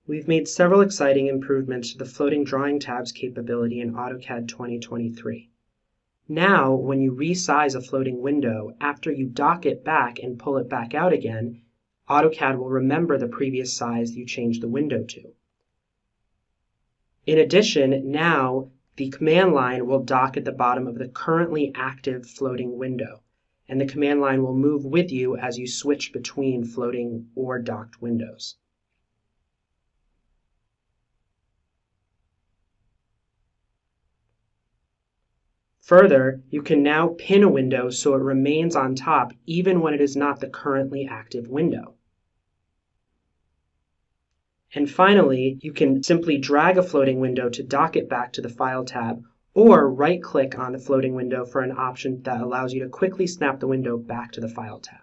We've made several exciting improvements to the floating drawing tabs capability in AutoCAD 2023. Now, when you resize a floating window, after you dock it back and pull it back out again, AutoCAD will remember the previous size you changed the window to. In addition, now the command line will dock at the bottom of the currently active floating window, and the command line will move with you as you switch between floating or docked windows. Further, you can now pin a window so it remains on top even when it is not the currently active window. And finally, you can simply drag a floating window to dock it back to the File tab, or right-click on the floating window for an option that allows you to quickly snap the window back to the File tab.